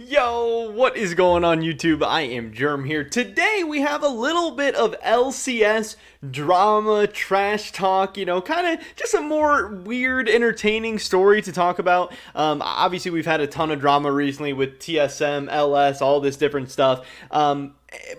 Yo, what is going on YouTube? I am Germ here. Today we have a little bit of LCS drama, trash talk, kind of just a more weird, entertaining story to talk about. Obviously we've had a ton of drama recently with TSM, LS, all this different stuff.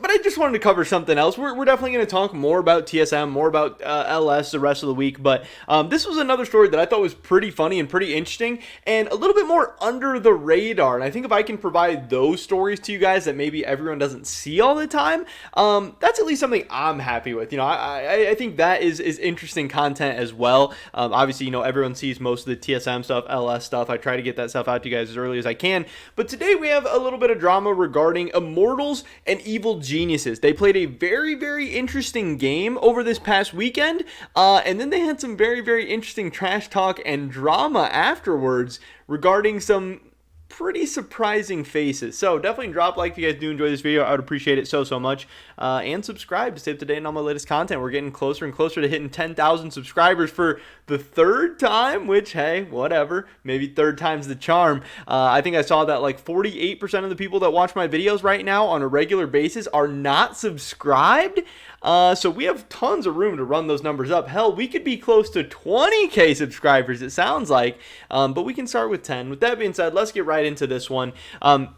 But I just wanted to cover something else. We're definitely going to talk more about TSM, more about LS the rest of the week. But this was another story that I thought was pretty funny and pretty interesting and a little bit more under the radar. And I think if I can provide those stories to you guys that maybe everyone doesn't see all the time, that's at least something I'm happy with. I think that is interesting content as well. Obviously, everyone sees most of the TSM stuff, LS stuff. I try to get that stuff out to you guys as early as I can. But today we have a little bit of drama regarding Immortals and Evil Geniuses. They played a very, very interesting game over this past weekend, and then they had some very, very interesting trash talk and drama afterwards regarding some pretty surprising faces. So definitely drop a like if you guys do enjoy this video. I would appreciate it so much, and subscribe to stay up to date on all my latest content. We're getting closer and closer to hitting 10,000 subscribers for the third time, which, hey, whatever, maybe third time's the charm. I think I saw that like 48% of the people that watch my videos right now on a regular basis are not subscribed. So we have tons of room to run those numbers up. Hell, we could be close to 20k subscribers, it sounds like, but we can start with 10. With that being said, let's get right into this one.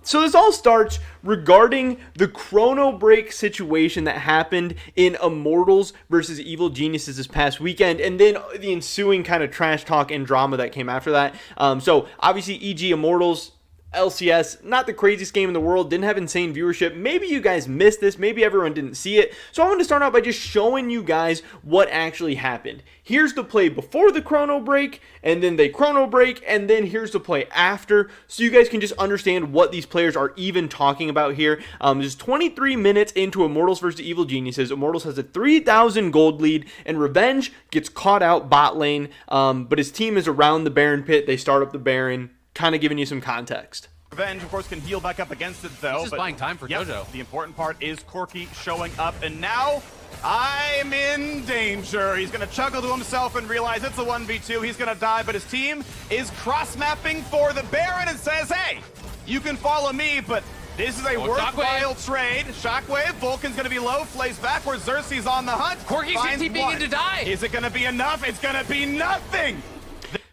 So this all starts regarding the Chrono Break situation that happened in Immortals versus Evil Geniuses this past weekend, and then the ensuing kind of trash talk and drama that came after that. So obviously EG Immortals, LCS, not the craziest game in the world, didn't have insane viewership. Maybe you guys missed this, maybe everyone didn't see it. So I want to start out by just showing you guys what actually happened. Here's the play before the Chrono Break, and then they Chrono Break, and then here's the play after, so you guys can just understand what these players are even talking about here. There's 23 minutes into Immortals versus Evil Geniuses. Immortals has a 3,000 gold lead, and Revenge gets caught out bot lane, but his team is around the Baron pit. They start up the Baron, kind of giving you some context. Revenge, of course, can heal back up against it, though. He's just buying time for JoJo. The important part is Corki showing up, and now I'm in danger. He's going to chuckle to himself and realize it's a 1v2. He's going to die, but his team is cross-mapping for the Baron and says, hey, you can follow me, but this is a worthwhile trade. Shockwave, Vulcan's going to be low, flays back where Xerxes on the hunt. Corki's TPing in to die. Is it going to be enough? It's going to be nothing.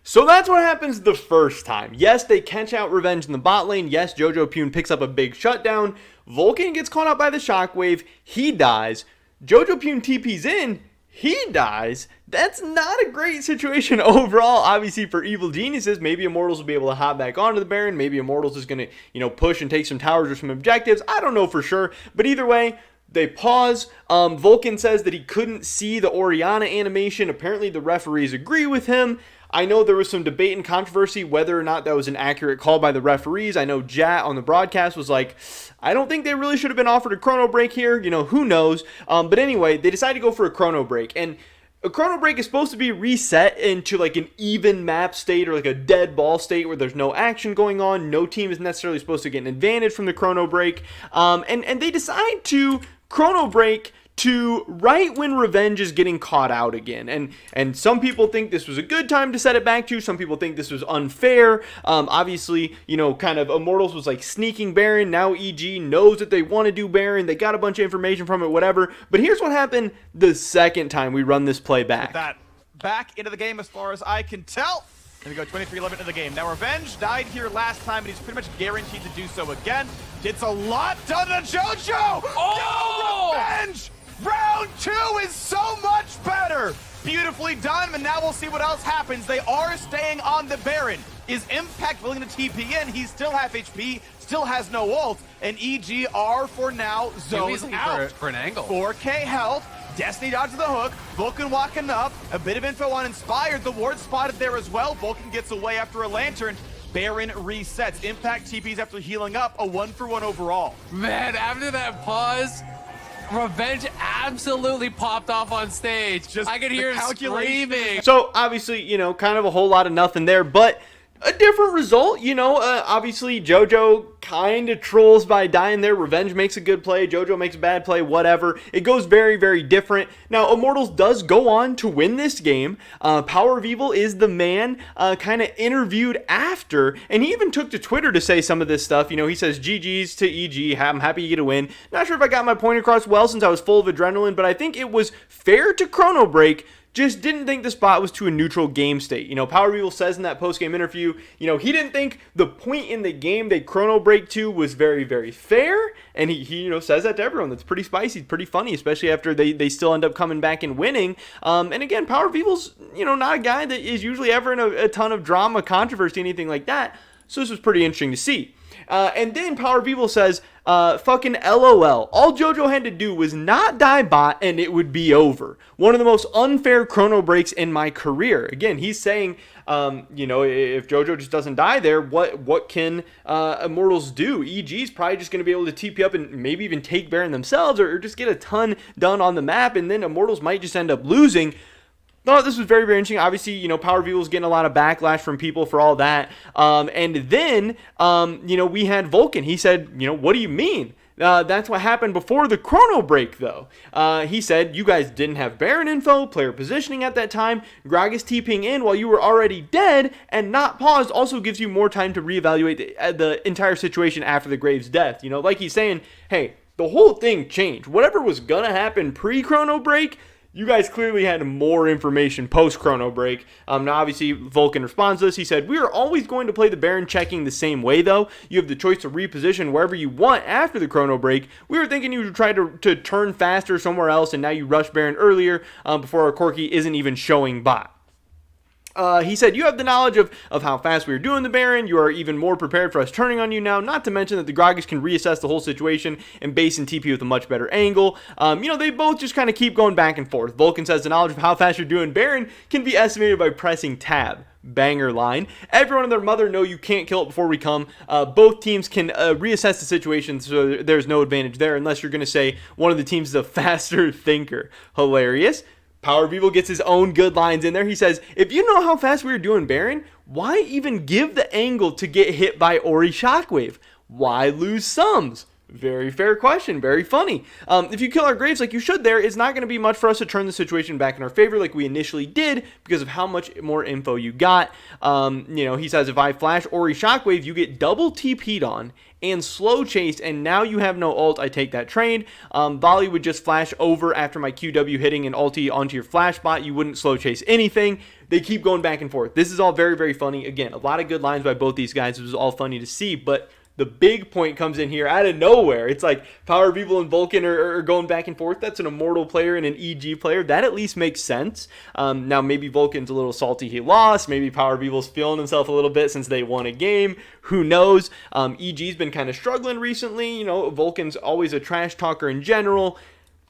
So that's what happens the first time. Yes, they catch out Revenge in the bot lane. Yes, JoJo Pune picks up a big shutdown. Vulcan gets caught out by the Shockwave. He dies. JoJo Pune TP's in. He dies. That's not a great situation overall, obviously, for Evil Geniuses. Maybe Immortals will be able to hop back onto the Baron. Maybe Immortals is going to, push and take some towers or some objectives. I don't know for sure. But either way, they pause. Vulcan says that he couldn't see the Orianna animation. Apparently, the referees agree with him. I know there was some debate and controversy whether or not that was an accurate call by the referees. I know Jat on the broadcast was like, I don't think they really should have been offered a Chrono Break here. Who knows? But anyway, they decided to go for a Chrono Break. And a Chrono Break is supposed to be reset into like an even map state or like a dead ball state where there's no action going on. No team is necessarily supposed to get an advantage from the Chrono Break. And they decide to Chrono Break to right when Revenge is getting caught out again. And some people think this was a good time to set it back to. Some people think this was unfair. Obviously, kind of Immortals was like sneaking Baron. Now EG knows that they want to do Baron. They got a bunch of information from it, whatever. But here's what happened the second time we run this play back. That back into the game as far as I can tell. And we go 23-11 into the game. Now Revenge died here last time, but he's pretty much guaranteed to do so again. Gets a lot done to JoJo! Oh! No, Revenge! Round 2 is so much better! Beautifully done, and now we'll see what else happens. They are staying on the Baron. Is Impact willing to TP in? He's still half HP, still has no ult, and EG are for now zoned out. For an angle. 4k health. Destiny dodges the hook. Vulcan walking up. A bit of info on Inspired. The ward spotted there as well. Vulcan gets away after a lantern. Baron resets. Impact TPs after healing up. A 1-for-1 overall. Man, after that pause, Revenge absolutely popped off on stage. I could hear him screaming. So obviously, kind of a whole lot of nothing there, but a different result, obviously JoJo kind of trolls by dying there. Revenge makes a good play, JoJo makes a bad play, whatever. It goes very, very different. Now, Immortals does go on to win this game. Power of Evil is the man kind of interviewed after, and he even took to Twitter to say some of this stuff. He says, GG's to EG, I'm happy you get a win. Not sure if I got my point across well since I was full of adrenaline, but I think it was fair to Chrono Break. Just didn't think the spot was to a neutral game state. Power of Evil says in that post-game interview, he didn't think the point in the game they Chrono Break to was very, very fair. And he says that to everyone. That's pretty spicy, pretty funny, especially after they still end up coming back and winning. And again, Power of Evil's, not a guy that is usually ever in a ton of drama, controversy, anything like that. So this was pretty interesting to see. And then Power of Evil says, fucking LOL. All JoJo had to do was not die bot and it would be over. One of the most unfair Chrono Breaks in my career. Again, he's saying, if JoJo just doesn't die there, what can Immortals do? EG's probably just going to be able to TP up and maybe even take Baron themselves or just get a ton done on the map, and then Immortals might just end up losing. No, this was very, very interesting. Obviously, Power of Evil was getting a lot of backlash from people for all that. And then, we had Vulcan. He said, what do you mean? That's what happened before the Chrono Break, though. He said, you guys didn't have Baron info, player positioning at that time. Gragas TPing in while you were already dead and not paused also gives you more time to reevaluate the entire situation after the Graves' death. Like he's saying, hey, the whole thing changed. Whatever was going to happen pre-Chrono Break, you guys clearly had more information post-Chrono Break. Now, obviously, Vulcan responds to this. He said, we are always going to play the Baron checking the same way, though. You have the choice to reposition wherever you want after the Chrono Break. We were thinking you would try to turn faster somewhere else, and now you rush Baron earlier before our Corki isn't even showing bot. He said, you have the knowledge of how fast we were doing the Baron. You are even more prepared for us turning on you now. Not to mention that the Gragas can reassess the whole situation and base and TP with a much better angle. They both just kind of keep going back and forth. Vulcan says the knowledge of how fast you're doing Baron can be estimated by pressing tab. Banger line. Everyone and their mother know you can't kill it before we come. Both teams can reassess the situation, so there's no advantage there unless you're going to say one of the teams is a faster thinker. Hilarious. Power of Evil gets his own good lines in there. He says, if you know how fast we were doing Baron, why even give the angle to get hit by Ori Shockwave? Why lose sums? Very fair question. Very funny. If you kill our Graves like you should there, it's not going to be much for us to turn the situation back in our favor like we initially did because of how much more info you got. He says, if I flash Ori Shockwave, you get double TP'd on and slow chased, and now you have no ult. I take that trade. Volley would just flash over after my QW hitting an ulti onto your flash bot. You wouldn't slow chase anything. They keep going back and forth. This is all very, very funny. Again, a lot of good lines by both these guys. It was all funny to see, but the big point comes in here out of nowhere. It's like Power of Evil and Vulcan are going back and forth. That's an Immortal player and an EG player. That at least makes sense. Now, maybe Vulcan's a little salty he lost. Maybe Power of Evil's feeling himself a little bit since they won a game. Who knows? EG's been kind of struggling recently. Vulcan's always a trash talker in general.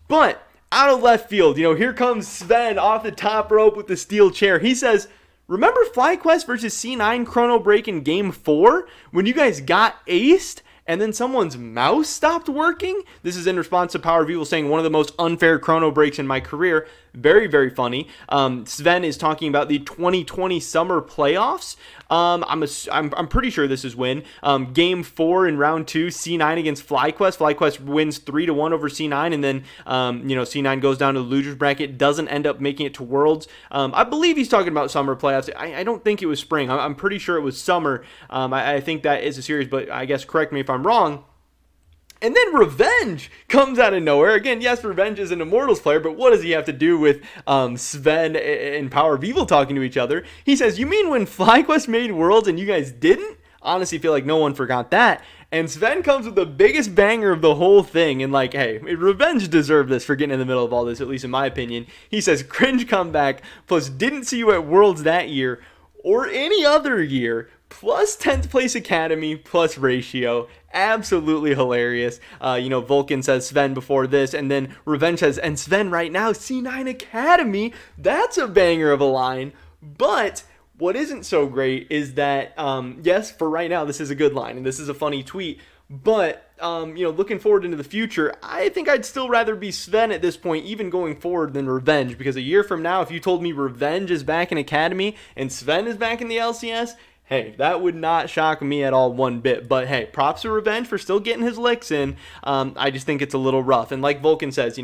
But out of left field, here comes Sven off the top rope with the steel chair. He says, remember FlyQuest versus C9 Chrono Break in Game 4? When you guys got aced and then someone's mouse stopped working? This is in response to Power of Evil saying one of the most unfair Chrono Breaks in my career. Very, very funny. Sven is talking about the 2020 summer playoffs. I'm pretty sure this is when. Game 4 in round 2, C9 against FlyQuest. FlyQuest wins 3-1 over C9, and then C9 goes down to the losers bracket, doesn't end up making it to Worlds. I believe he's talking about summer playoffs. I don't think it was spring. I'm pretty sure it was summer. I think that is a series, but I guess correct me if I'm wrong. And then Revenge comes out of nowhere. Again, yes, Revenge is an Immortals player, but what does he have to do with Sven and Power of Evil talking to each other? He says, you mean when FlyQuest made Worlds and you guys didn't? Honestly, feel like no one forgot that. And Sven comes with the biggest banger of the whole thing. And like, hey, Revenge deserved this for getting in the middle of all this, at least in my opinion. He says, cringe comeback, plus didn't see you at Worlds that year or any other year, plus 10th place Academy, plus ratio. Absolutely hilarious. Vulcan says Sven before this, and then Revenge says, and Sven right now, C9 Academy. That's a banger of a line. But what isn't so great is that, yes, for right now, this is a good line, and this is a funny tweet. But, looking forward into the future, I think I'd still rather be Sven at this point, even going forward, than Revenge. Because a year from now, if you told me Revenge is back in Academy and Sven is back in the LCS, Hey, that would not shock me at all one bit. But hey, props to Revenge for still getting his licks in. I just think it's a little rough. And like Vulcan says,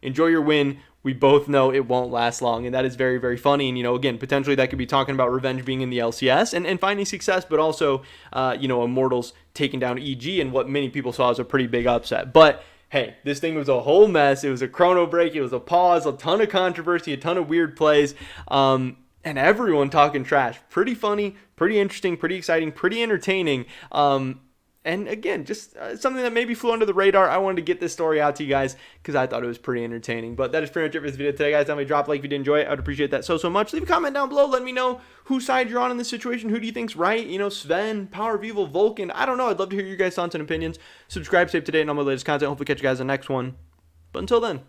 enjoy your win. We both know it won't last long. And that is very, very funny. And, again, potentially that could be talking about Revenge being in the LCS and finding success, but also, Immortals taking down EG and what many people saw as a pretty big upset. But hey, this thing was a whole mess. It was a chrono break. It was a pause, a ton of controversy, a ton of weird plays. And everyone talking trash. Pretty funny, pretty interesting, pretty exciting, pretty entertaining. And again, just something that maybe flew under the radar. I wanted to get this story out to you guys because I thought it was pretty entertaining. But that is pretty much it for this video today, guys. Tell me, drop a like if you did enjoy it. I would appreciate that so much. Leave a comment down below. Let me know whose side you're on in this situation. Who do you think's right? Sven, Power of Evil, Vulcan. I don't know. I'd love to hear your guys' thoughts and opinions. Subscribe, stay up to date on all my latest content. Hopefully catch you guys in the next one. But until then.